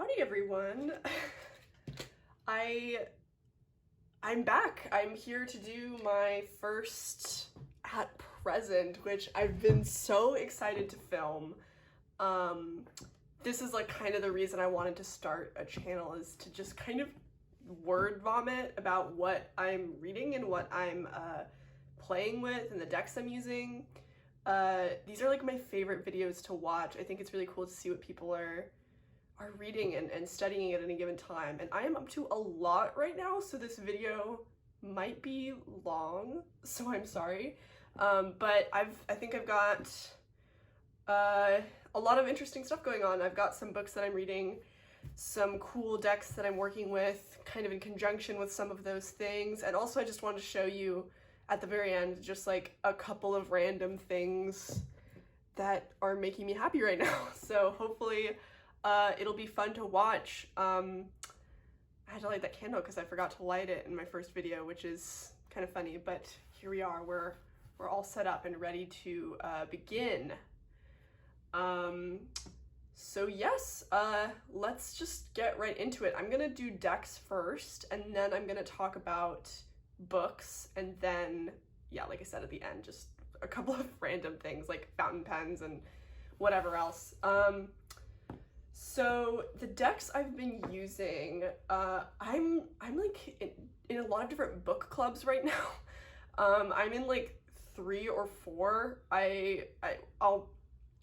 Howdy everyone. I'm back. I'm here to do my first at present, which I've been so excited to film. This is like kind of the reason I wanted to start a channel, is to just kind of word vomit about what I'm reading and what I'm playing with and the decks I'm using. These are like my favorite videos to watch. I think it's really cool to see what people are reading and studying at any given time. And I am up to a lot right now, so this video might be long, so I'm sorry. But I think I've got a lot of interesting stuff going on. I've got some books that I'm reading, some cool decks that I'm working with, kind of in conjunction with some of those things. And also I just wanted to show you at the very end just like a couple of random things that are making me happy right now. So hopefully it'll be fun to watch. I had to light that candle because I forgot to light it in my first video, which is kind of funny, but here we are. We're all set up and ready to begin. So yes, let's just get right into it. I'm gonna do decks first, and then I'm gonna talk about books, and then, yeah, like I said at the end, just a couple of random things like fountain pens and whatever else. So the decks I've been using, I'm like in a lot of different book clubs right now. I'm in like 3 or 4. I'll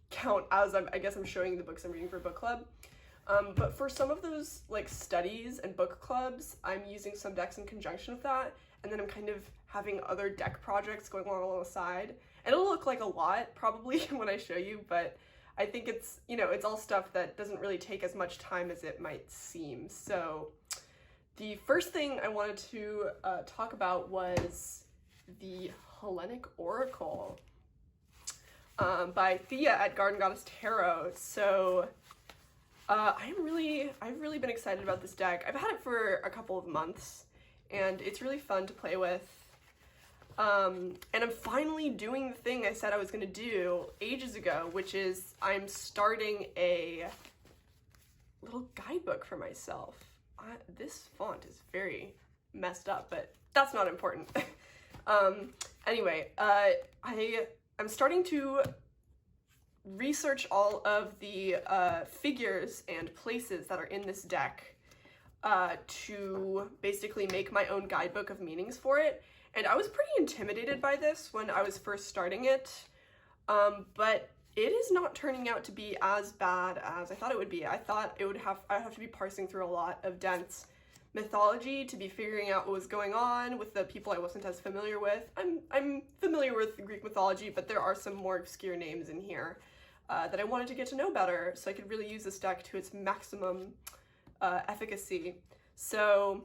count as I guess I'm showing you the books I'm reading for book club. But for some of those like studies and book clubs, I'm using some decks in conjunction with that, and then I'm kind of having other deck projects going on the side. And it'll look like a lot probably when I show you, but I think it's, you know, it's all stuff that doesn't really take as much time as it might seem. So the first thing I wanted to talk about was the Hellenic Oracle by Thea at Garden Goddess Tarot. So I've really been excited about this deck. I've had it for a couple of months, and it's really fun to play with. And I'm finally doing the thing I said I was gonna do ages ago, which is I'm starting a little guidebook for myself. This font is very messed up, but that's not important. Anyway, I'm starting to research all of the figures and places that are in this deck to basically make my own guidebook of meanings for it. And I was pretty intimidated by this when I was first starting it, but it is not turning out to be as bad as I thought it would be. I thought I'd have to be parsing through a lot of dense mythology to be figuring out what was going on with the people I wasn't as familiar with. I'm familiar with Greek mythology, but there are some more obscure names in here that I wanted to get to know better, so I could really use this deck to its maximum efficacy. So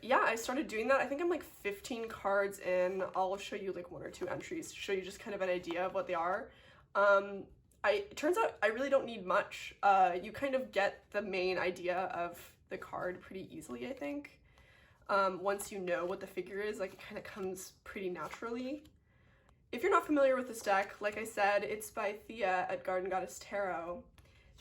yeah, I started doing that. I think I'm like 15 cards in. I'll show you like 1 or 2 entries to show you just kind of an idea of what they are. It turns out I really don't need much. You kind of get the main idea of the card pretty easily, I think. Once you know what the figure is, like it kind of comes pretty naturally. If you're not familiar with this deck, like I said, it's by Thea at Garden Goddess Tarot,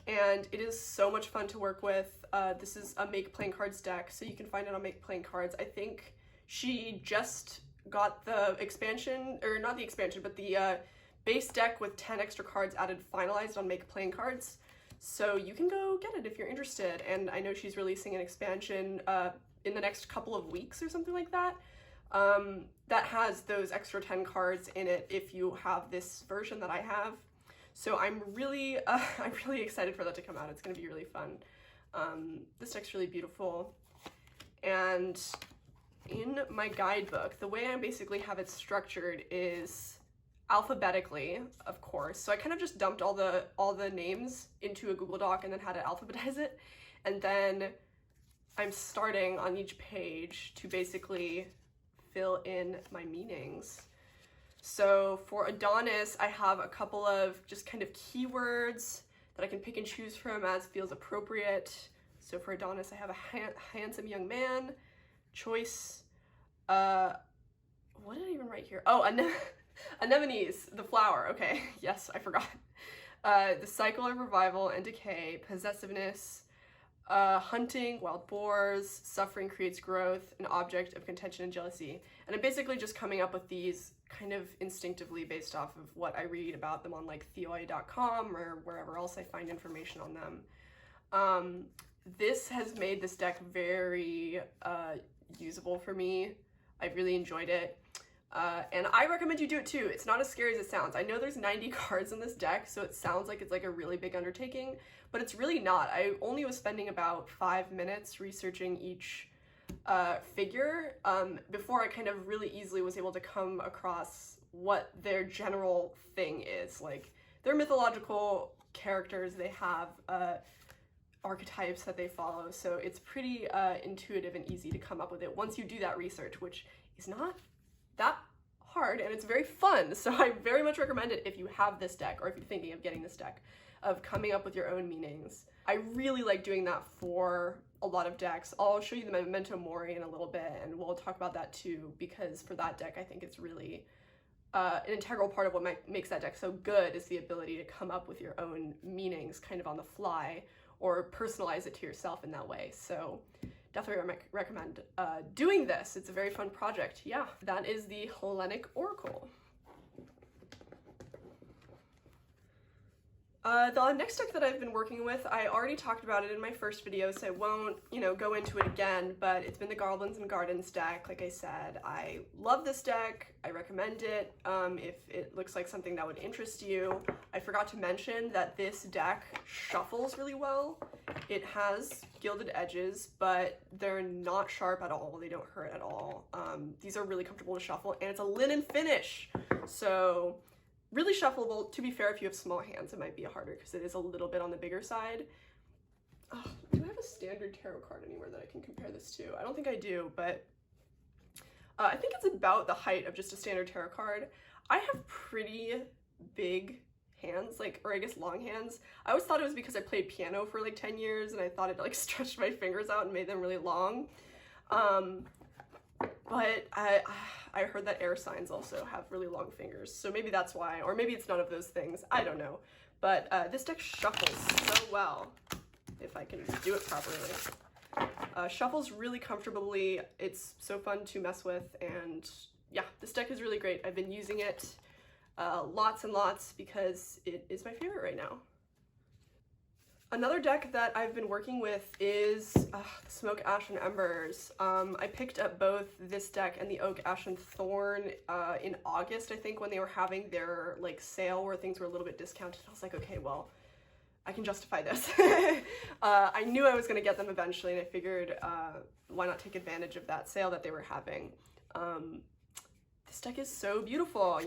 and it is so much fun to work with. This is a Make Playing Cards deck, so you can find it on Make Playing Cards. I think she just got the expansion, or not the expansion, but the base deck with 10 extra cards added finalized on Make Playing Cards. So you can go get it if you're interested. And I know she's releasing an expansion in the next couple of weeks or something like that. That has those extra 10 cards in it if you have this version that I have. So I'm really excited for that to come out. It's gonna be really fun. This deck's really beautiful. And in my guidebook, the way I basically have it structured is alphabetically, of course. So I kind of just dumped all the names into a Google Doc and then had to alphabetize it. And then I'm starting on each page to basically fill in my meanings. So for Adonis, I have a couple of just kind of keywords that I can pick and choose from as feels appropriate. So for Adonis, I have a handsome young man, choice, what did I even write here? Oh, anemones, the flower, okay, yes, I forgot. The cycle of revival and decay, possessiveness, hunting, wild boars, suffering creates growth, an object of contention and jealousy. And I'm basically just coming up with these kind of instinctively based off of what I read about them on like theoi.com or wherever else I find information on them. This has made this deck very usable for me. I've really enjoyed it. And I recommend you do it too. It's not as scary as it sounds. I know there's 90 cards in this deck, so it sounds like it's like a really big undertaking, but it's really not. I only was spending about 5 minutes researching each figure before I kind of really easily was able to come across what their general thing is. Like, they're mythological characters, they have archetypes that they follow, so it's pretty intuitive and easy to come up with it once you do that research, which is not that hard, and it's very fun. So I very much recommend it if you have this deck, or if you're thinking of getting this deck, of coming up with your own meanings. I really like doing that for a lot of decks. I'll show you the Memento Mori in a little bit, and we'll talk about that too, because for that deck I think it's really an integral part of what makes that deck so good, is the ability to come up with your own meanings kind of on the fly, or personalize it to yourself in that way. So definitely recommend doing this. It's a very fun project. Yeah, that is the Hellenic Oracle. The next deck that I've been working with, I already talked about it in my first video, so I won't, go into it again, but it's been the Goblins and Gardens deck. Like I said, I love this deck. I recommend it if it looks like something that would interest you. I forgot to mention that this deck shuffles really well. It has gilded edges, but they're not sharp at all. They don't hurt at all. These are really comfortable to shuffle, and it's a linen finish, so really shuffleable. To be fair, if you have small hands, it might be harder because it is a little bit on the bigger side. Oh, do I have a standard tarot card anywhere that I can compare this to? I don't think I do, but I think it's about the height of just a standard tarot card. I have pretty big hands, or I guess long hands. I always thought it was because I played piano for like 10 years and I thought it like stretched my fingers out and made them really long. But I heard that air signs also have really long fingers, so maybe that's why, or maybe it's none of those things, I don't know. But this deck shuffles so well, if I can do it properly. Shuffles really comfortably, it's so fun to mess with, and yeah, this deck is really great. I've been using it lots and lots because it is my favorite right now. Another deck that I've been working with is Smoke, Ash, and Embers. I picked up both this deck and the Oak, Ash, and Thorn in August, I think, when they were having their sale where things were a little bit discounted. I was like, okay, well, I can justify this. I knew I was going to get them eventually, and I figured why not take advantage of that sale that they were having. This deck is so beautiful.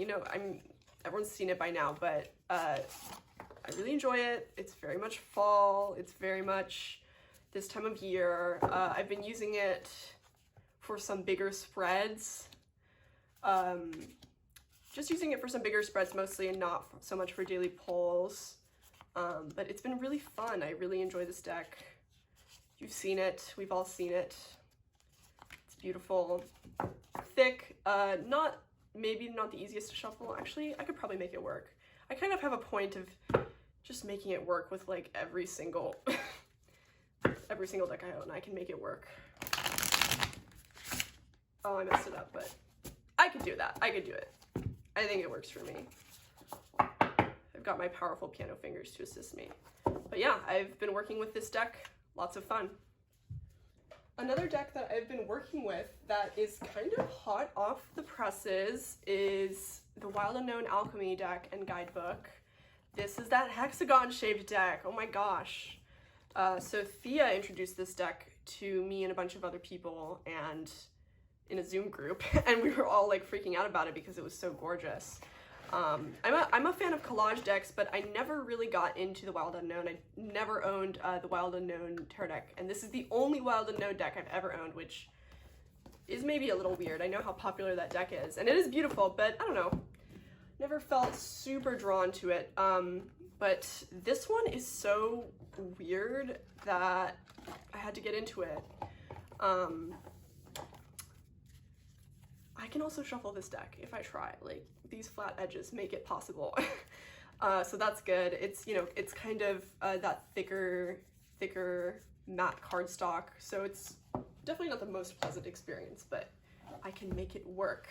Everyone's seen it by now, but I really enjoy it. It's very much fall. It's very much this time of year. I've been using it for some bigger spreads. Just using it for some bigger spreads mostly, and not so much for daily polls. But it's been really fun. I really enjoy this deck. You've seen it. We've all seen it. It's beautiful. Thick. Maybe not the easiest to shuffle. Actually, I could probably make it work. I kind of have a point of just making it work with every single deck I own. I can make it work. Oh, I messed it up, but I could do that. I could do it. I think it works for me. I've got my powerful piano fingers to assist me. But yeah, I've been working with this deck. Lots of fun. Another deck that I've been working with that is kind of hot off the presses is the Wild Unknown Alchemy deck and guidebook. This is that hexagon-shaped deck. Oh my gosh. So Thea introduced this deck to me and a bunch of other people, and in a Zoom group, and we were all freaking out about it because it was so gorgeous. I'm a fan of collage decks, but I never really got into the Wild Unknown. I never owned the Wild Unknown tarot deck, and this is the only Wild Unknown deck I've ever owned, which is maybe a little weird. I know how popular that deck is, and it is beautiful, but I don't know. Never felt super drawn to it. But this one is so weird that I had to get into it. I can also shuffle this deck if I try. These flat edges make it possible. So that's good. It's, it's kind of that thicker matte cardstock, so it's definitely not the most pleasant experience, but I can make it work.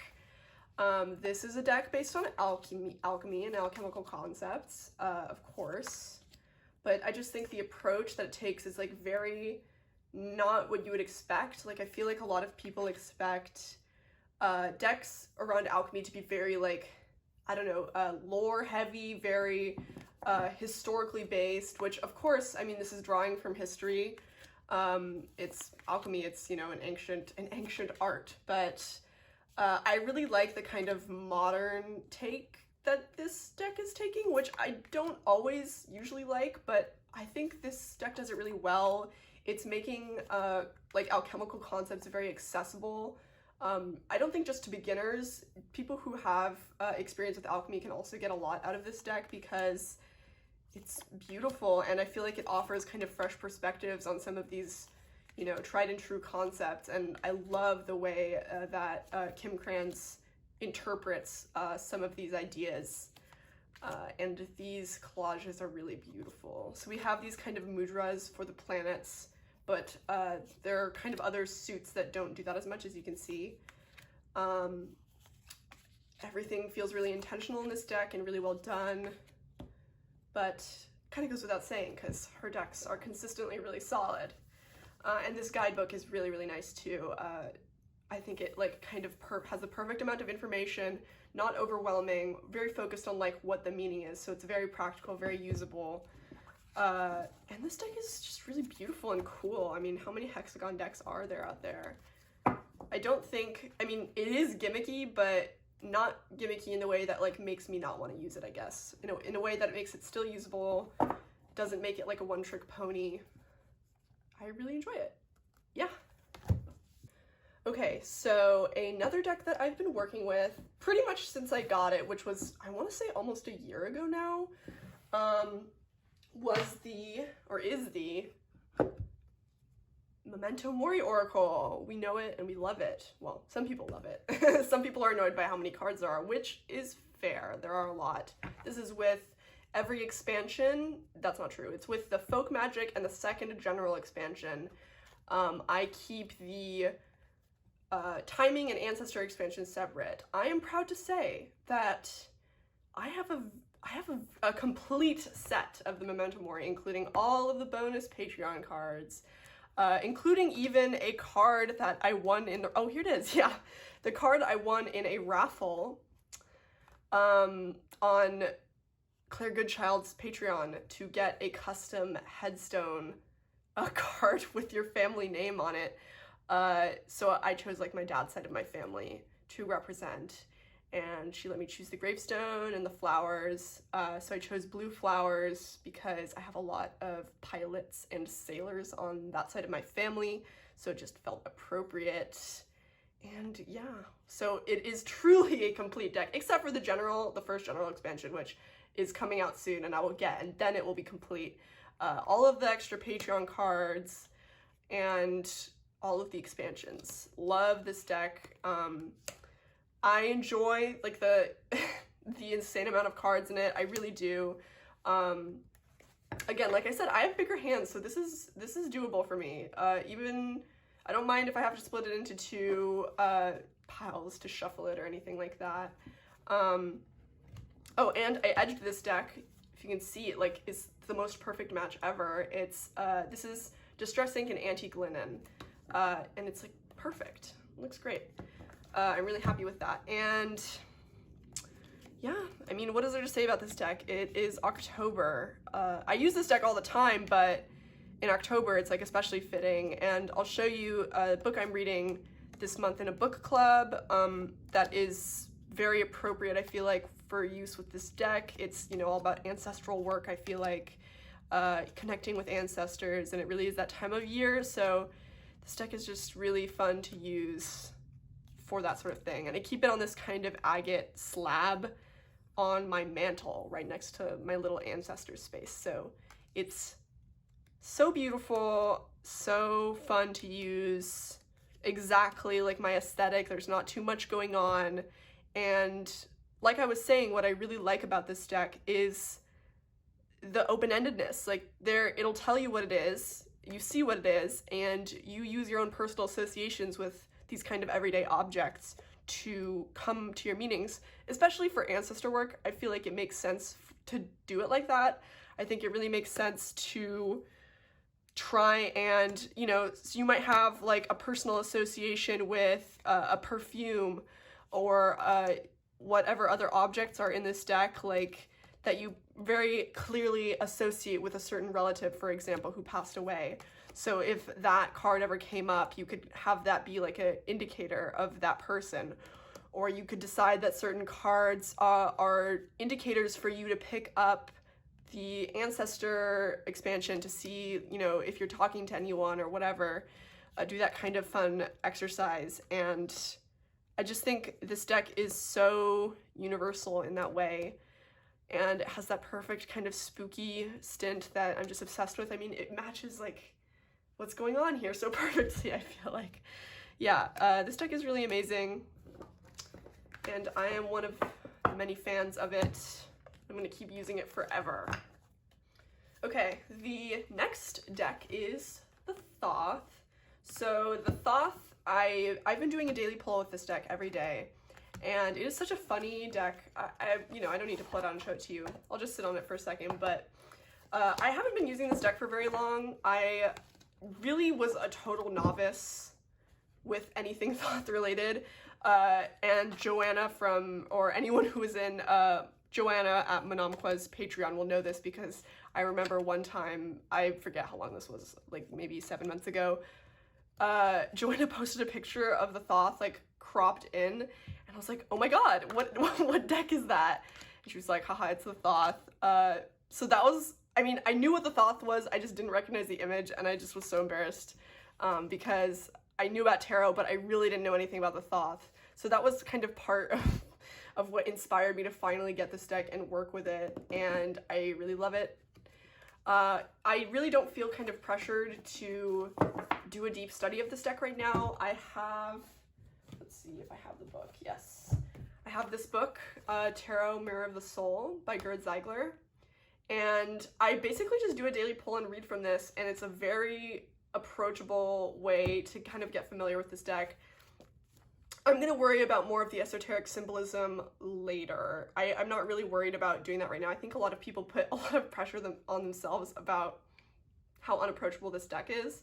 This is a deck based on alchemy and alchemical concepts, of course, but I just think the approach that it takes is like very not what you would expect. Like, I feel like a lot of people expect decks around alchemy to be very, like, I don't know, lore heavy, very historically based, which of course, I mean, this is drawing from history. It's alchemy, it's, you know, an ancient art, but I really like the kind of modern take that this deck is taking, which I don't always usually like, but I think this deck does it really well. It's making like alchemical concepts very accessible. I don't think just to beginners. People who have experience with alchemy can also get a lot out of this deck because it's beautiful, and I feel like it offers kind of fresh perspectives on some of these, you know, tried and true concepts. And I love the way that Kim Krans interprets some of these ideas. And these collages are really beautiful. So we have these kind of mudras for the planets, but there are kind of other suits that don't do that as much, as you can see. Everything feels really intentional in this deck and really well done, but kind of goes without saying because her decks are consistently really solid. And this guidebook is really, really nice too. I think it like kind of has the perfect amount of information, not overwhelming, very focused on like what the meaning is. So it's very practical, very usable. And this deck is just really beautiful and cool. I mean, how many hexagon decks are there out there? I don't think, I mean, it is gimmicky, but not gimmicky in the way that like makes me not want to use it, I guess. You know, in a way that it makes it still usable, doesn't make it like a one-trick pony. I really enjoy it. Yeah. Okay, so another deck that I've been working with pretty much since I got it, which was, I want to say almost a year ago now, is the Memento Mori Oracle. We know it and we love it. Well, some people love it. Some people are annoyed by how many cards there are, which is fair. There are a lot. This is with every expansion. That's not true. It's with the Folk Magic and the second general expansion. I keep the Timing and Ancestor expansion separate. I am proud to say that I have a complete set of the Memento Mori, including all of the bonus Patreon cards, including even a card that I won in the, oh, here it is, yeah. The card I won in a raffle on Claire Goodchild's Patreon to get a custom headstone card with your family name on it. So I chose like my dad's side of my family to represent, and she let me choose the gravestone and the flowers. So I chose blue flowers because I have a lot of pilots and sailors on that side of my family, so it just felt appropriate. And yeah, so it is truly a complete deck, except for the first general expansion, which is coming out soon and I will get, and then it will be complete. All of the extra Patreon cards and all of the expansions. Love this deck. I enjoy like the insane amount of cards in it. I really do. Again, like I said, I have bigger hands, so this is doable for me. Even I don't mind if I have to split it into two piles to shuffle it or anything like that. Oh, and I edged this deck. If you can see it, like, it's the most perfect match ever. It's this is Distress Ink and Antique Linen, and it's like perfect. It looks great. I'm really happy with that. And yeah, I mean, what is there to say about this deck? It is October. I use this deck all the time, but in October it's like especially fitting. And I'll show you a book I'm reading this month in a book club that is very appropriate, I feel like, for use with this deck. It's, you know, all about ancestral work, I feel like, connecting with ancestors, and it really is that time of year, so this deck is just really fun to use for that sort of thing. And I keep it on this kind of agate slab on my mantle right next to my little ancestor space, so it's so beautiful, so fun to use, exactly like my aesthetic. There's not too much going on, and like I was saying, what I really like about this deck is the open-endedness. Like, it'll tell you what it is. you see what it is, and you use your own personal associations with these kind of everyday objects to come to your meanings. Especially for ancestor work, I feel like it makes sense to do it like that. I think it really makes sense to try and, you know, so you might have like a personal association with a perfume or whatever other objects are in this deck, like that you very clearly associate with a certain relative, for example, who passed away. So if that card ever came up, you could have that be like an indicator of that person. Or you could decide that certain cards are indicators for you to pick up the ancestor expansion to see, you know, if you're talking to anyone or whatever. Do that kind of fun exercise. And I just think this deck is so universal in that way. And it has that perfect kind of spooky stint that I'm just obsessed with. I mean, it matches like what's going on here so perfectly, I feel like. Yeah, this deck is really amazing. And I am one of the many fans of it. I'm gonna keep using it forever. Okay, the next deck is the Thoth. So the Thoth, I've been doing a daily pull with this deck every day, and it is such a funny deck. I don't need to pull it out and show it to you. I'll just sit on it for a second, but I haven't been using this deck for very long. I really was a total novice with anything Thoth related, and Joanna or anyone who was in Joanna at Monomqua's Patreon will know this, because I remember one time, I forget how long this was, like maybe 7 months ago, Joanna posted a picture of the Thoth like cropped in, and I was like, oh my god, what deck is that? And she was like, haha, it's the Thoth. So that was, I mean, I knew what the Thoth was, I just didn't recognize the image, and I just was so embarrassed, because I knew about tarot, but I really didn't know anything about the Thoth. So that was kind of part of what inspired me to finally get this deck and work with it, and I really love it. I really don't feel kind of pressured to do a deep study of this deck right now. I have, let's see if I have the book, yes. I have this book, Tarot Mirror of the Soul by Gerd Ziegler, and I basically just do a daily pull and read from this, and it's a very approachable way to kind of get familiar with this deck. I'm going to worry about more of the esoteric symbolism later. I'm not really worried about doing that right now. I think a lot of people put a lot of pressure on themselves about how unapproachable this deck is.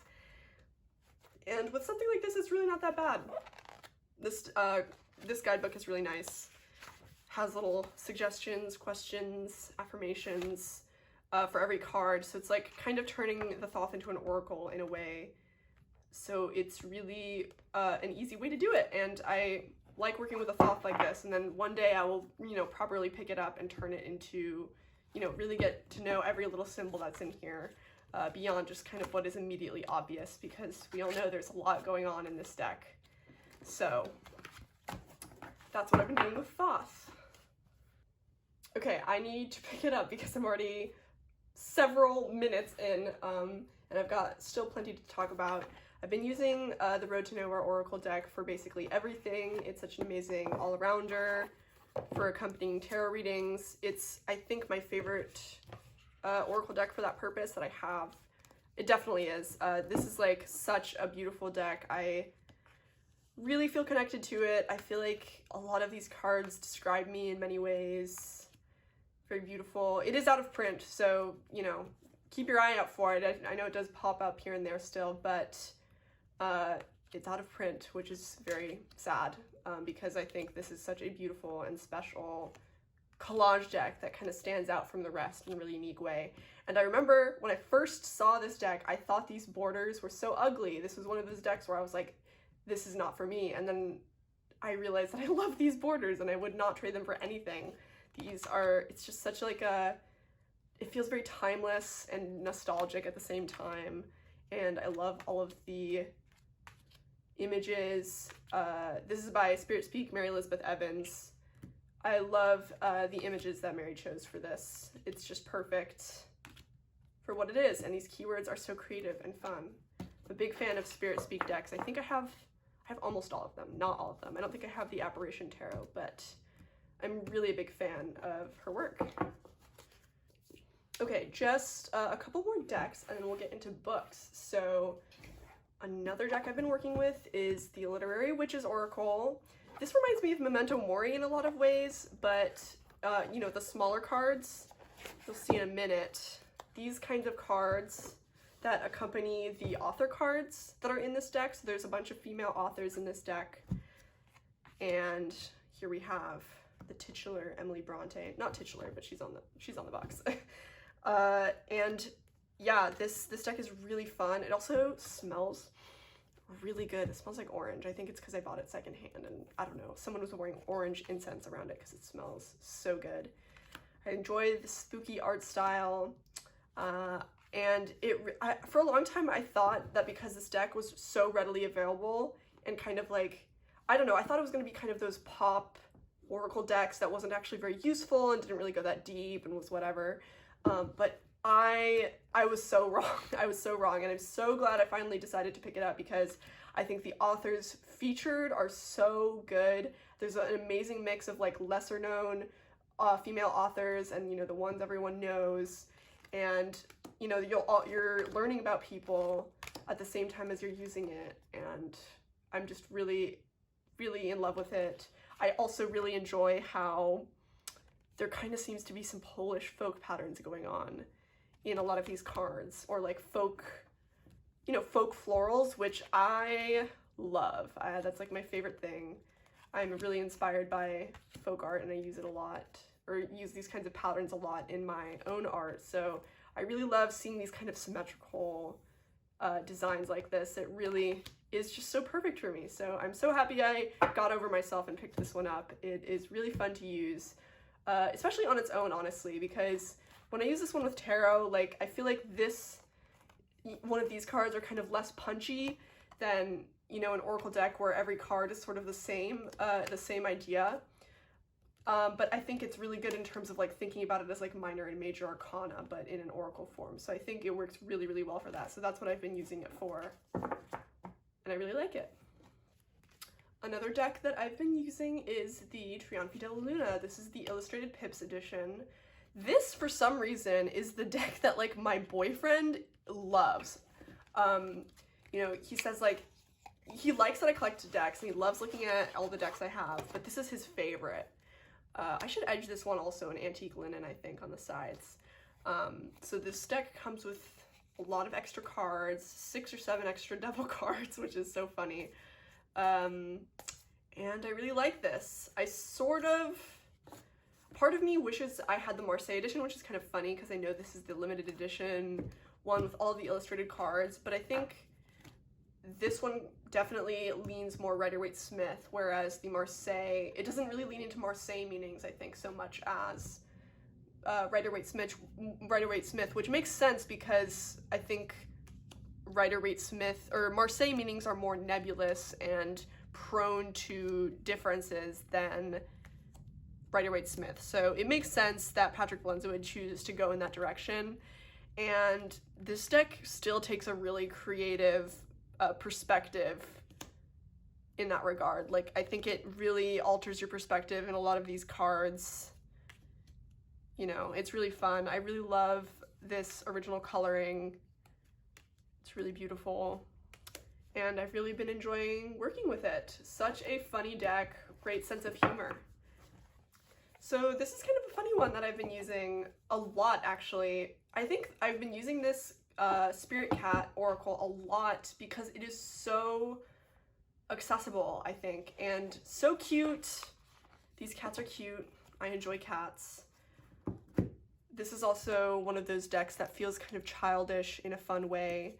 And with something like this, it's really not that bad. This guidebook is really nice. Has little suggestions, questions, affirmations for every card. So it's like kind of turning the Thoth into an oracle in a way. So it's really an easy way to do it, and I like working with a Thoth like this, and then one day I will, you know, properly pick it up and turn it into, you know, really get to know every little symbol that's in here, beyond just kind of what is immediately obvious, because we all know there's a lot going on in this deck. So that's what I've been doing with Thoth. Okay, I need to pick it up because I'm already several minutes in, and I've got still plenty to talk about. I've been using the Road to Nowhere Oracle deck for basically everything. It's such an amazing all-arounder for accompanying tarot readings. It's, I think, my favorite Oracle deck for that purpose that I have. It definitely is. This is like such a beautiful deck. I really feel connected to it. I feel like a lot of these cards describe me in many ways. Very beautiful. It is out of print, so, you know, keep your eye out for it. I know it does pop up here and there still, but it's out of print, which is very sad, because I think this is such a beautiful and special collage deck that kind of stands out from the rest in a really unique way. And I remember when I first saw this deck, I thought these borders were so ugly. This was one of those decks where I was like, this is not for me. And then I realized that I love these borders and I would not trade them for anything. These are, it's just such like a, it feels very timeless and nostalgic at the same time. And I love all of the images. This is by Spirit Speak, Mary Elizabeth Evans. I love the images that Mary chose for this. It's just perfect for what it is, and these keywords are so creative and fun. I'm a big fan of Spirit Speak decks. I think I have almost all of them, not all of them. I don't think I have the Apparition Tarot, but I'm really a big fan of her work. Okay, just a couple more decks and then we'll get into books. So another deck I've been working with is the Literary Witches Oracle. This reminds me of Memento Mori in a lot of ways, but you know, the smaller cards, you'll see in a minute, these kinds of cards that accompany the author cards that are in this deck. So there's a bunch of female authors in this deck. And here we have the titular Emily Bronte. Not titular, but she's on the box. And yeah, this deck is really fun. It also smells really good. It smells like orange. I think it's because I bought it secondhand, and I don't know, someone was wearing orange incense around it because it smells so good. I enjoy the spooky art style. And for a long time, I thought that because this deck was so readily available and kind of like, I don't know, I thought it was going to be kind of those pop oracle decks that wasn't actually very useful and didn't really go that deep and was whatever. But I was so wrong. I was so wrong, and I'm so glad I finally decided to pick it up because I think the authors featured are so good. There's an amazing mix of like lesser known female authors and, you know, the ones everyone knows. And, you know, you're learning about people at the same time as you're using it, and I'm just really, really in love with it. I also really enjoy how there kind of seems to be some Polish folk patterns going on in a lot of these cards, or like folk, you know, folk florals, which I love. That's like my favorite thing. I'm really inspired by folk art and I use it a lot, or use these kinds of patterns a lot in my own art. So I really love seeing these kind of symmetrical designs like this. It really is just so perfect for me. So I'm so happy I got over myself and picked this one up. It is really fun to use, especially on its own, honestly, because when I use this one with tarot, like, I feel like one of these cards are kind of less punchy than, you know, an oracle deck where every card is sort of the same idea. But I think it's really good in terms of like thinking about it as like minor and major arcana, but in an oracle form. So I think it works really, really well for that. So that's what I've been using it for, and I really like it. Another deck that I've been using is the Trionfi della Luna. This is the Illustrated Pips edition. This, for some reason, is the deck that like my boyfriend loves. You know, he says like, he likes that I collect decks and he loves looking at all the decks I have, but this is his favorite. I should edge this one also in antique linen, I think, on the sides. So this deck comes with a lot of extra cards, 6 or 7 extra devil cards, which is so funny. And I really like this. Part of me wishes I had the Marseille edition, which is kind of funny because I know this is the limited edition one with all the illustrated cards, but I think this one definitely leans more Rider-Waite-Smith, whereas the Marseille, it doesn't really lean into Marseille meanings, I think, so much as Rider-Waite-Smith, which makes sense because I think Rider-Waite-Smith, or Marseille meanings are more nebulous and prone to differences than Rider-Waite-Smith. So it makes sense that Patrick Valenza would choose to go in that direction. And this deck still takes a really creative perspective in that regard. Like, I think it really alters your perspective in a lot of these cards. You know, it's really fun. I really love this original coloring. It's really beautiful. And I've really been enjoying working with it. Such a funny deck, great sense of humor. So this is kind of a funny one that I've been using a lot, actually. I think I've been using this Spirit Cat Oracle a lot because it is so accessible, I think, and so cute. These cats are cute. I enjoy cats. This is also one of those decks that feels kind of childish in a fun way.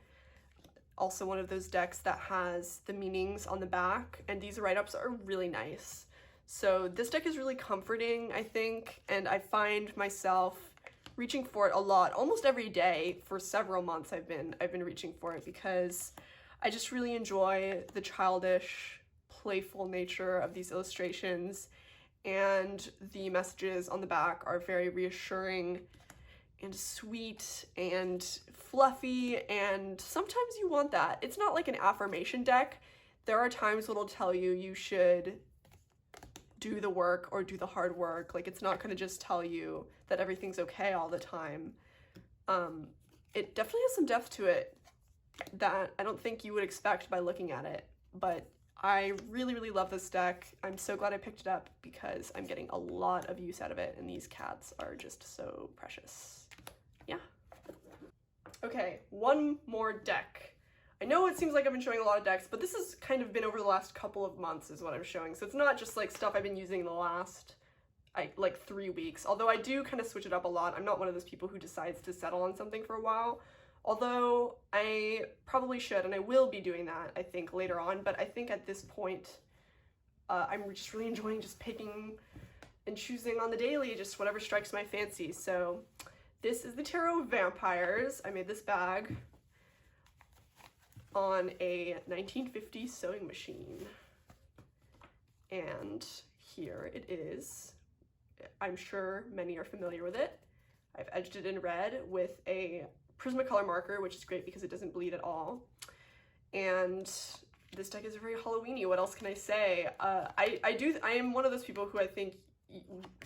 Also one of those decks that has the meanings on the back, and these write-ups are really nice. So this deck is really comforting, I think, and I find myself reaching for it a lot. Almost every day for several months I've been reaching for it because I just really enjoy the childish, playful nature of these illustrations, and the messages on the back are very reassuring and sweet and fluffy, and sometimes you want that. It's not like an affirmation deck. There are times when it'll tell you you should do the work or do the hard work. Like, it's not going to just tell you that everything's okay all the time. It definitely has some depth to it that I don't think you would expect by looking at it, but I really, really love this deck. I'm so glad I picked it up because I'm getting a lot of use out of it, and these cats are just so precious. Yeah. Okay, one more deck. I know it seems like I've been showing a lot of decks, but this has kind of been over the last couple of months is what I'm showing. So it's not just like stuff I've been using in the last like 3 weeks, although I do kind of switch it up a lot. I'm not one of those people who decides to settle on something for a while, although I probably should, and I will be doing that, I think, later on. But I think at this point, I'm just really enjoying just picking and choosing on the daily, just whatever strikes my fancy. So this is the Tarot of Vampires. I made this bag on a 1950s sewing machine, and here it is. I'm sure many are familiar with it. I've edged it in red with a Prismacolor marker, which is great because it doesn't bleed at all. And this deck is very Halloweeny. What else can I say? I am one of those people who I think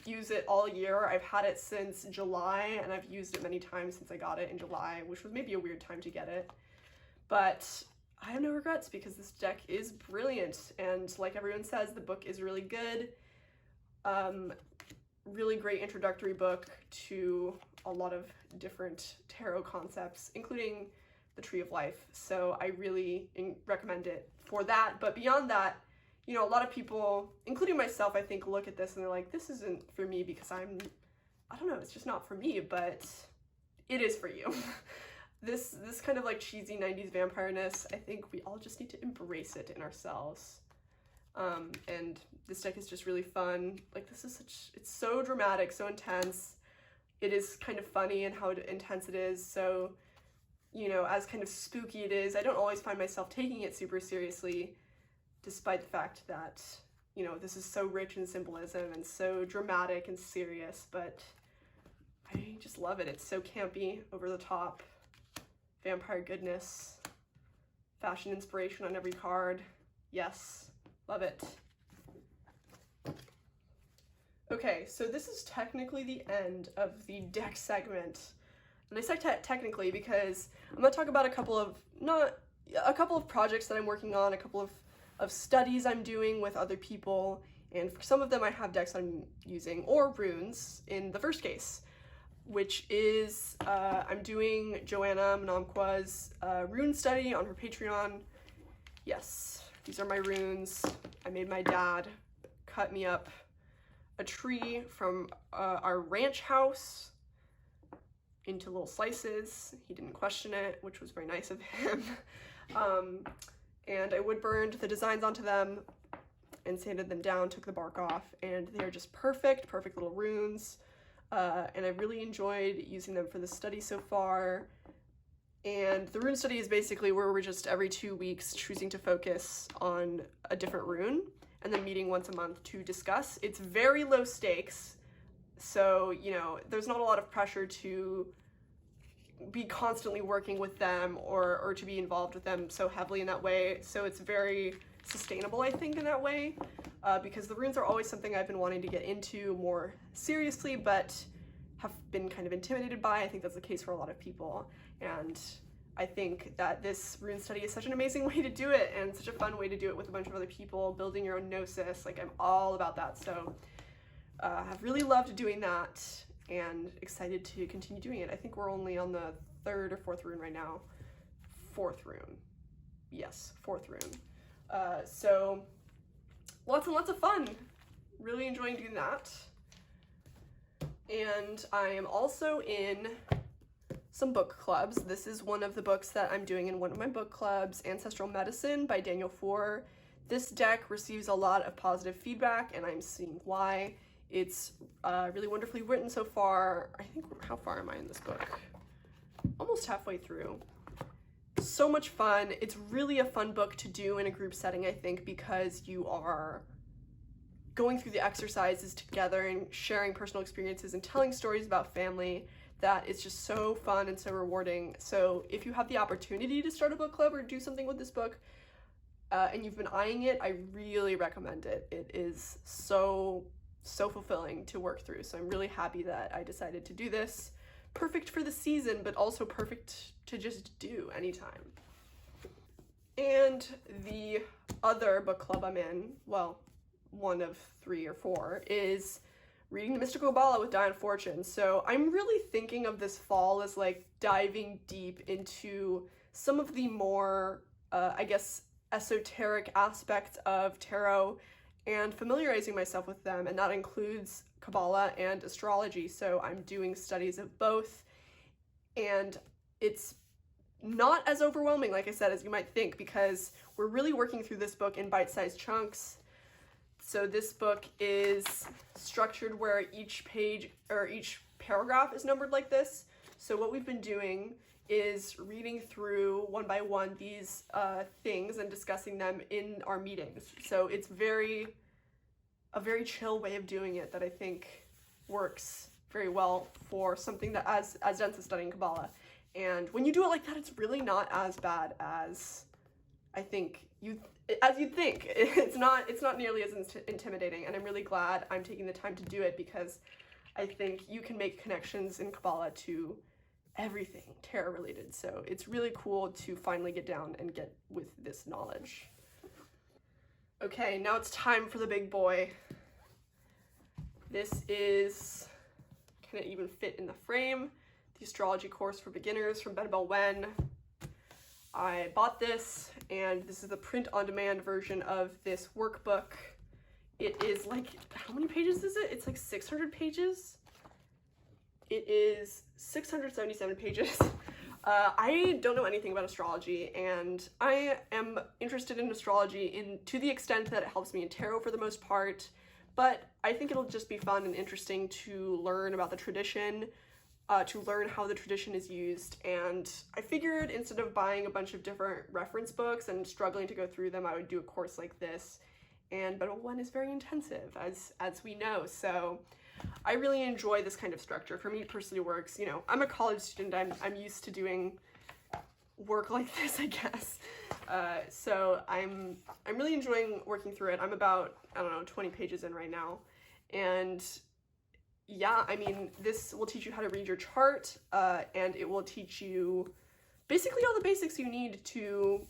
use it all year. I've had it since July, and I've used it many times since I got it in July, which was maybe a weird time to get it. But I have no regrets because this deck is brilliant, and like everyone says, the book is really good. Really great introductory book to a lot of different tarot concepts, including the Tree of Life. So I really recommend it for that. But beyond that, you know, a lot of people, including myself, I think, look at this and they're like, this isn't for me because I don't know, it's just not for me, but it is for you. This kind of like cheesy 90s vampire-ness, I think we all just need to embrace it in ourselves. And this deck is just really fun. Like, this is it's so dramatic, so intense. It is kind of funny in how intense it is. So, you know, as kind of spooky it is, I don't always find myself taking it super seriously, despite the fact that, you know, this is so rich in symbolism and so dramatic and serious, but I just love it. It's so campy, over the top, vampire goodness, fashion inspiration on every card. Yes. Love it. Okay, so this is technically the end of the deck segment. And I say technically because I'm going to talk about a couple of projects that I'm working on, a couple of studies I'm doing with other people, and for some of them I have decks I'm using, or runes in the first case, which is I'm doing Joanna Mnamqua's rune study on her Patreon. Yes. These are my runes. I made my dad cut me up a tree from our ranch house into little slices. He didn't question it, which was very nice of him. And I wood burned the designs onto them and sanded them down, took the bark off, and they are just perfect little runes. And I really enjoyed using them for the study so far. And the rune study is basically where we're just every 2 weeks choosing to focus on a different rune and then meeting once a month to discuss. It's very low stakes, so, you know, there's not a lot of pressure to be constantly working with them or to be involved with them so heavily in that way. So it's very sustainable, I think, in that way, because the runes are always something I've been wanting to get into more seriously, but have been kind of intimidated by. I think that's the case for a lot of people. And I think that this rune study is such an amazing way to do it, and such a fun way to do it with a bunch of other people, building your own gnosis. Like, I'm all about that. So I've really loved doing that and excited to continue doing it. I think we're only on the 3rd or 4th rune right now. 4th rune. Yes, 4th rune. So lots and lots of fun. Really enjoying doing that. And I am also in some book clubs. This is one of the books that I'm doing in one of my book clubs, Ancestral Medicine by Daniel Foor. This deck receives a lot of positive feedback, and I'm seeing why. It's really wonderfully written so far. I think, how far am I in this book? Almost halfway through. So much fun. It's really a fun book to do in a group setting, I think, because you are going through the exercises together and sharing personal experiences and telling stories about family. That is just so fun and so rewarding. So if you have the opportunity to start a book club or do something with this book, and you've been eyeing it, I really recommend it. It is so fulfilling to work through. So I'm really happy that I decided to do this perfect for the season, but also perfect to just do anytime. And the other book club I'm in, well, one of 3 or 4, is reading The Mystical Kabbalah with Diane Fortune. So I'm really thinking of this fall as like diving deep into some of the more, I guess, esoteric aspects of tarot and familiarizing myself with them, and that includes Kabbalah and astrology. So I'm doing studies of both, and it's not as overwhelming, like I said, as you might think, because we're really working through this book in bite-sized chunks. So this book is structured where each page or each paragraph is numbered like this. So what we've been doing is reading through one by one these things and discussing them in our meetings. So it's a very chill way of doing it that I think works very well for something that as dense as studying Kabbalah. And when you do it like that, it's really not as bad as I think you'd think. It's not nearly as intimidating, and I'm really glad I'm taking the time to do it, because I think you can make connections in Kabbalah to everything tarot related. So it's really cool to finally get down and get with this knowledge. Okay, now it's time for the big boy. This is, can it even fit in the frame? The Astrology Course for Beginners from Benebell Wen. I bought this, and this is the print-on-demand version of this workbook. It is like, how many pages is it? It's like 600 pages. It is 677 pages. I don't know anything about astrology, and I am interested in astrology to the extent that it helps me in tarot for the most part, but I think it'll just be fun and interesting to learn about the tradition, to learn how the tradition is used. And I figured instead of buying a bunch of different reference books and struggling to go through them, I would do a course like this. And Benebell Wen is very intensive, as we know, so I really enjoy this kind of structure. For me, it personally works. You know, I'm a college student. I'm used to doing work like this, I guess. So I'm really enjoying working through it. I'm about, I don't know, 20 pages in right now, and yeah, I mean, this will teach you how to read your chart, and it will teach you basically all the basics you need to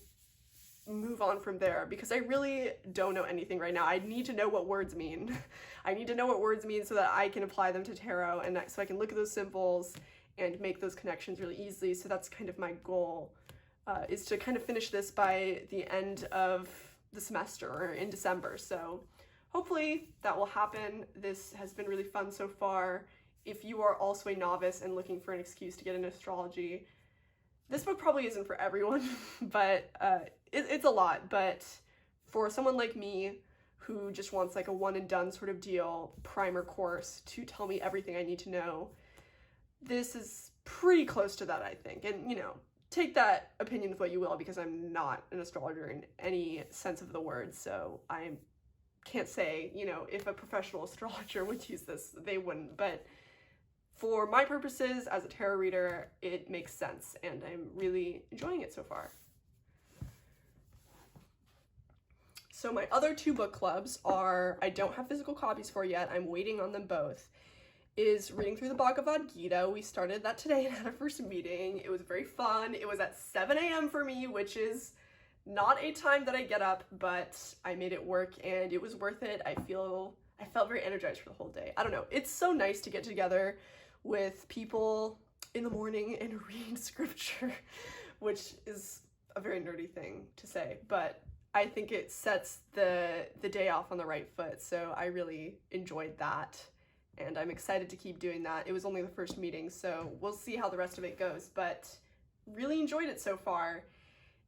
move on from there, because I really don't know anything right now. I need to know what words mean. I need to know what words mean so that I can apply them to tarot, and so I can look at those symbols and make those connections really easily. So that's kind of my goal, is to kind of finish this by the end of the semester, or in December. So hopefully that will happen. This has been really fun so far. If you are also a novice and looking for an excuse to get into astrology, this book probably isn't for everyone, but it's a lot. But for someone like me who just wants like a one and done sort of deal primer course to tell me everything I need to know, this is pretty close to that, I think. And, you know, take that opinion with what you will, because I'm not an astrologer in any sense of the word, so I can't say, you know, if a professional astrologer would use this, they wouldn't. But for my purposes as a tarot reader, it makes sense, and I'm really enjoying it so far. So my other 2 book clubs are, I don't have physical copies for yet, I'm waiting on them both, is reading through the Bhagavad Gita. We started that today and had our first meeting. It was very fun. It was at 7 a.m. for me, which is not a time that I get up, but I made it work and it was worth it. I felt very energized for the whole day. I don't know. It's so nice to get together with people in the morning and read scripture, which is a very nerdy thing to say, but I think it sets the day off on the right foot. So I really enjoyed that, and I'm excited to keep doing that. It was only the first meeting, so we'll see how the rest of it goes, but really enjoyed it so far,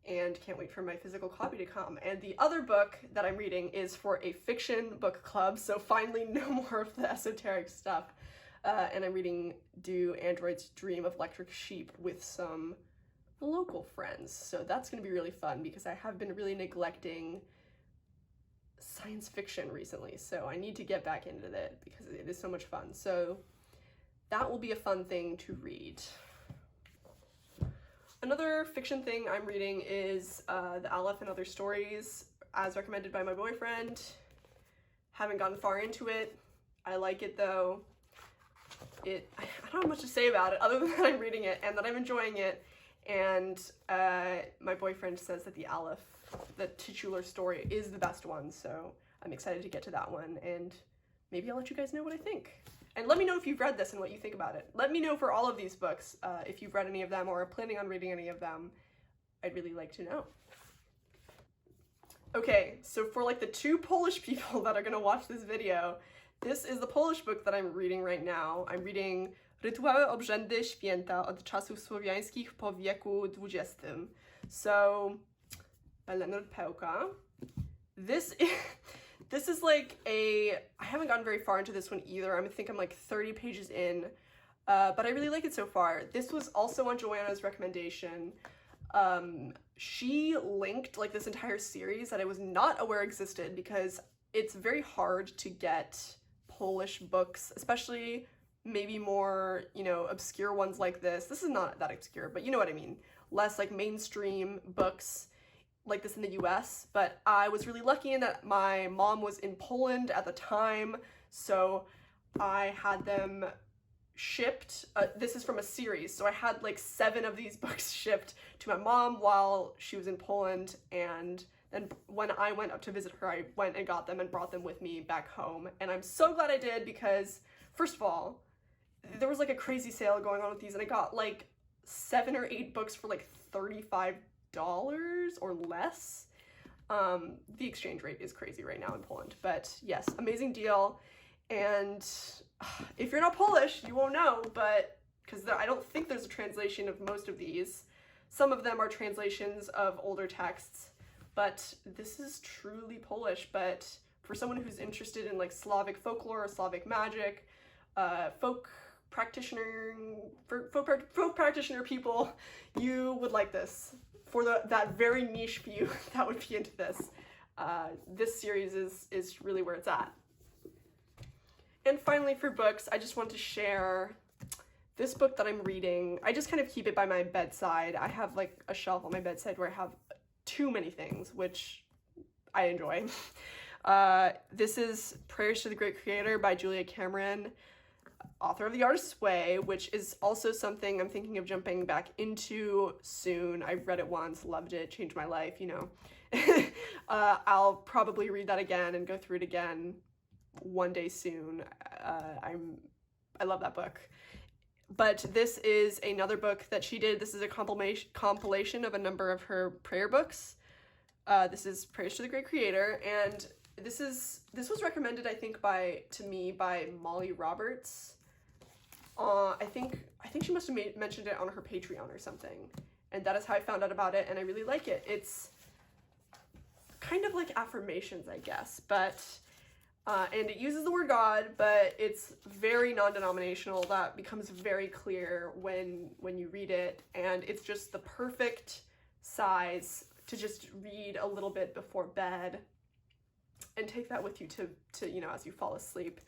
and can't wait for my physical copy to come. And the other book that I'm reading is for a fiction book club, so finally no more of the esoteric stuff. And I'm reading Do Androids Dream of Electric Sheep with some local friends. So that's going to be really fun, because I have been really neglecting science fiction recently, so I need to get back into it because it is so much fun. So that will be a fun thing to read. Another fiction thing I'm reading is The Aleph and Other Stories, as recommended by my boyfriend. Haven't gotten far into it. I like it though. I don't have much to say about it other than that I'm reading it and that I'm enjoying it. And my boyfriend says that the Aleph, the titular story, is the best one, so I'm excited to get to that one, and maybe I'll let you guys know what I think. And let me know if you've read this and what you think about it. Let me know for all of these books, if you've read any of them or are planning on reading any of them. I'd really like to know. Okay, so for like the 2 Polish people that are gonna watch this video, this is the Polish book that I'm reading right now. I'm reading Rytuały obrzędy święta od czasów słowiańskich po wieku XX. So, by Leonard Pełka. This is like I haven't gotten very far into this one either. I think I'm like 30 pages in, but I really like it so far. This was also on Joanna's recommendation. She linked like this entire series that I was not aware existed, because it's very hard to get Polish books, especially maybe more, you know, obscure ones like this. This is not that obscure, but you know what I mean. Less like mainstream books like this in the US, but I was really lucky in that my mom was in Poland at the time, so I had them shipped. This is from a series, so I had like 7 of these books shipped to my mom while she was in Poland, and then when I went up to visit her, I went and got them and brought them with me back home, and I'm so glad I did, because first of all, there was like a crazy sale going on with these, and I got like 7 or 8 books for like $35 or less. The exchange rate is crazy right now in Poland, but yes, amazing deal. And if you're not Polish, you won't know, but because I don't think there's a translation of most of these. Some of them are translations of older texts, but this is truly Polish. But for someone who's interested in like Slavic folklore or Slavic magic, folk practitioner people, you would like this. For that very niche few that would be into this, this series is really where it's at. And finally, for books, I just want to share this book that I'm reading. I just kind of keep it by my bedside. I have like a shelf on my bedside where I have too many things, which I enjoy. This is Prayers to the Great Creator by Julia Cameron, author of The Artist's Way, which is also something I'm thinking of jumping back into soon. I've read it once, loved it, changed my life, you know. I'll probably read that again and go through it again one day soon. I love that book. But this is another book that she did. This is a compilation of a number of her prayer books. This is Prayers to the Great Creator, and this was recommended, I think, to me by Molly Roberts. I think she must have mentioned it on her Patreon or something, and that is how I found out about it, and I really like it. It's kind of like affirmations, I guess, but and it uses the word God, but it's very non-denominational. That becomes very clear when you read it, and it's just the perfect size to just read a little bit before bed and take that with you to you know, as you fall asleep.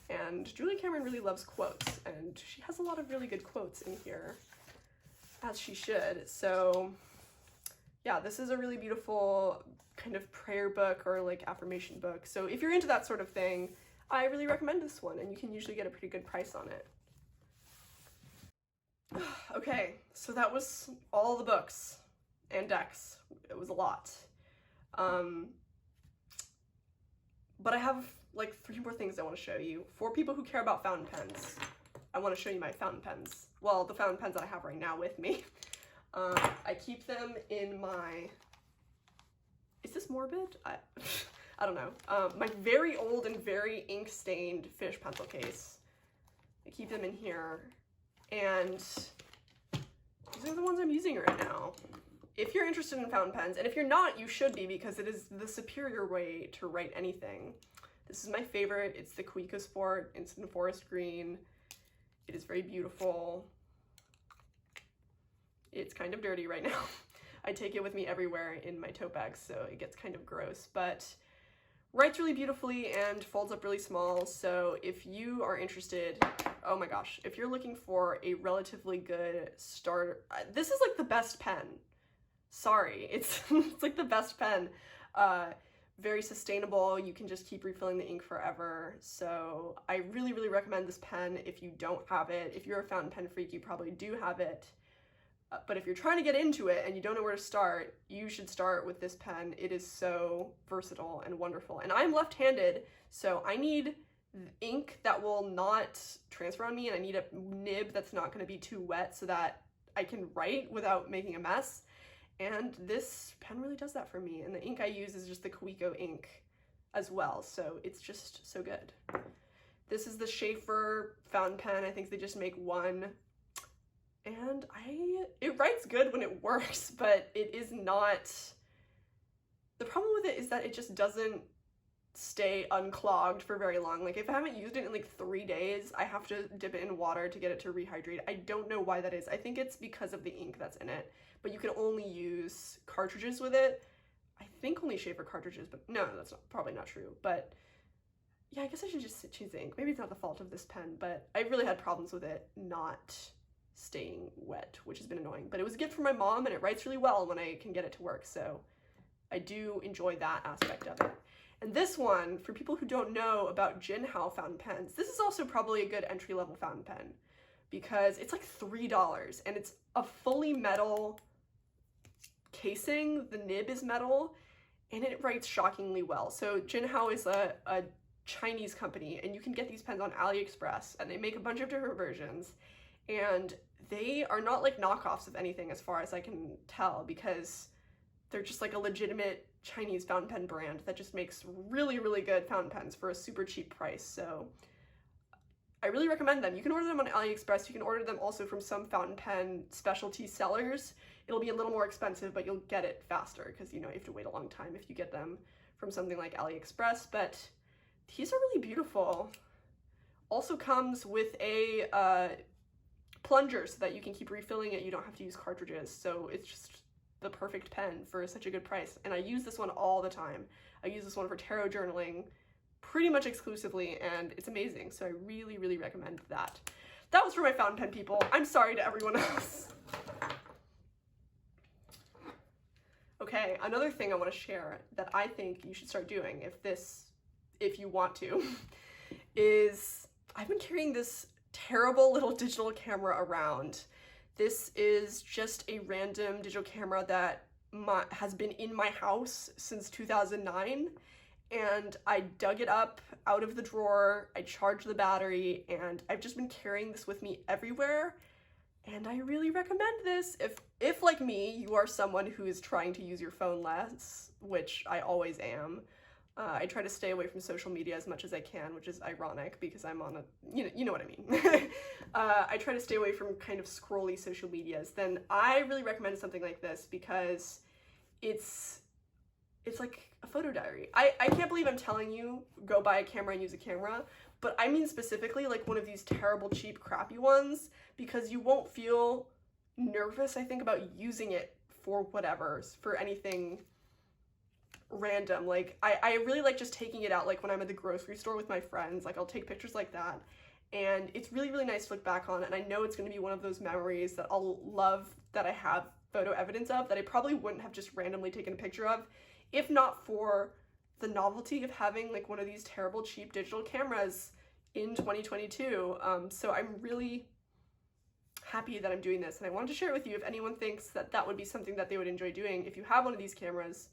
And Julia Cameron really loves quotes, and she has a lot of really good quotes in here, as she should. So yeah, this is a really beautiful kind of prayer book or like affirmation book. So if you're into that sort of thing, I really recommend this one, and you can usually get a pretty good price on it. Okay, so that was all the books and decks. It was a lot. But I have like 3 more things I want to show you. For people who care about fountain pens, I want to show you my fountain pens. Well, the fountain pens that I have right now with me. I keep them in my, is this morbid? I don't know. My very old and very ink-stained fish pencil case. I keep them in here, and these are the ones I'm using right now. If you're interested in fountain pens, and if you're not, you should be, because it is the superior way to write anything. This is my favorite. It's the Kaweco Sport Instant Forest Green. It is very beautiful. It's kind of dirty right now. I take it with me everywhere in my tote bags, so it gets kind of gross, but writes really beautifully and folds up really small. So if you are interested, oh my gosh, if you're looking for a relatively good starter, this is like the best pen. Sorry, it's it's like the best pen. very sustainable. You can just keep refilling the ink forever. So I really, really recommend this pen if you don't have it. If you're a fountain pen freak, you probably do have it. But if you're trying to get into it and you don't know where to start, you should start with this pen. It is so versatile and wonderful. And I'm left-handed, so I need ink that will not transfer on me, and I need a nib that's not going to be too wet so that I can write without making a mess. And this pen really does that for me. And the ink I use is just the Kaweco ink as well, so it's just so good. This is the Sheaffer fountain pen. I think they just make one. And it writes good when it works, but it is not, the problem with it is that it just doesn't stay unclogged for very long. Like if I haven't used it in like 3 days, I have to dip it in water to get it to rehydrate. I don't know why that is. I think it's because of the ink that's in it, but you can only use cartridges with it. I think only Sheaffer cartridges, but no, that's probably not true. But yeah, I guess I should just choose ink. Maybe it's not the fault of this pen, but I really had problems with it not staying wet, which has been annoying. But it was a gift from my mom, and it writes really well when I can get it to work, so I do enjoy that aspect of it. And this one, for people who don't know about Jinhao fountain pens, this is also probably a good entry-level fountain pen because it's like $3 and it's a fully metal casing. The nib is metal and it writes shockingly well. So Jinhao is a Chinese company, and you can get these pens on AliExpress, and they make a bunch of different versions, and they are not like knockoffs of anything as far as I can tell, because they're just like a legitimate Chinese fountain pen brand that just makes really, really good fountain pens for a super cheap price. So I really recommend them. You can order them on AliExpress. You can order them also from some fountain pen specialty sellers. It'll be a little more expensive, but you'll get it faster because, you know, you have to wait a long time if you get them from something like AliExpress. But these are really beautiful. Also comes with a plunger so that you can keep refilling it. You don't have to use cartridges. So it's just the perfect pen for such a good price. And I use this one all the time. I use this one for tarot journaling pretty much exclusively, and it's amazing. So I really, really recommend that. That was for my fountain pen people. I'm sorry to everyone else. Okay, another thing I want to share that I think you should start doing if you want to, is I've been carrying this terrible little digital camera around. This is just a random digital camera that has been in my house since 2009, and I dug it up out of the drawer, I charged the battery, and I've just been carrying this with me everywhere, and I really recommend this. If like me, you are someone who is trying to use your phone less, which I always am. I try to stay away from social media as much as I can, which is ironic because I'm on a, you know what I mean. I try to stay away from kind of scrolly social medias. Then I really recommend something like this because it's like a photo diary. I can't believe I'm telling you go buy a camera and use a camera, but I mean specifically like one of these terrible, cheap, crappy ones, because you won't feel nervous, I think, about using it for whatever, for anything random. Like I really like just taking it out, like when I'm at the grocery store with my friends, like I'll take pictures like that, and it's really, really nice to look back on, and I know it's going to be one of those memories that I'll love, that I have photo evidence of, that I probably wouldn't have just randomly taken a picture of if not for the novelty of having like one of these terrible cheap digital cameras in 2022. So I'm really happy that I'm doing this, and I wanted to share it with you if anyone thinks that that would be something that they would enjoy doing. If you have one of these cameras,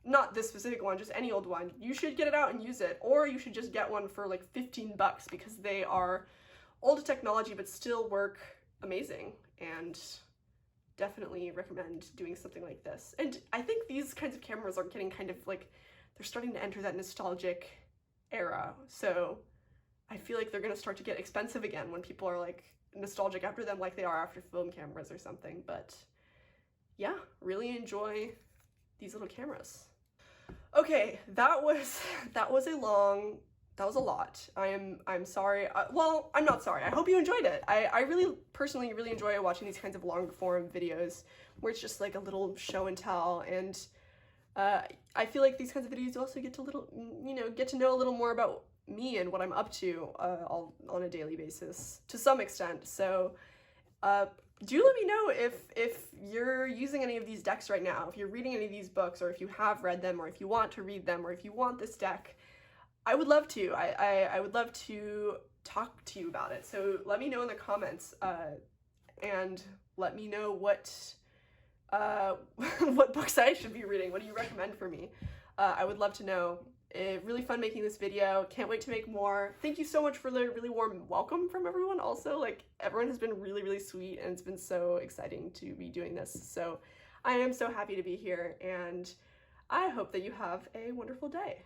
not this specific one, just any old one, you should get it out and use it, or you should just get one for like 15 bucks because they are old technology but still work amazing, and definitely recommend doing something like this. And I think these kinds of cameras are getting kind of like, they're starting to enter that nostalgic era, so I feel like they're gonna start to get expensive again when people are like nostalgic after them, like they are after film cameras or something. But yeah, really enjoy these little cameras. Okay, that was a lot. I'm sorry. Well, I'm not sorry. I hope you enjoyed it. I really personally really enjoy watching these kinds of long form videos where it's just like a little show and tell, and I feel like these kinds of videos also get to know a little more about me and what I'm up to on a daily basis to some extent. So do let me know if you're using any of these decks right now, if you're reading any of these books, or if you have read them, or if you want to read them, or if you want this deck. I would love to. I would love to talk to you about it. So let me know in the comments, and let me know what what books I should be reading. What do you recommend for me? I would love to know. Really fun making this video. Can't wait to make more. Thank you so much for the really warm welcome from everyone also. Like, everyone has been really, really sweet, and it's been so exciting to be doing this. So I am so happy to be here, and I hope that you have a wonderful day.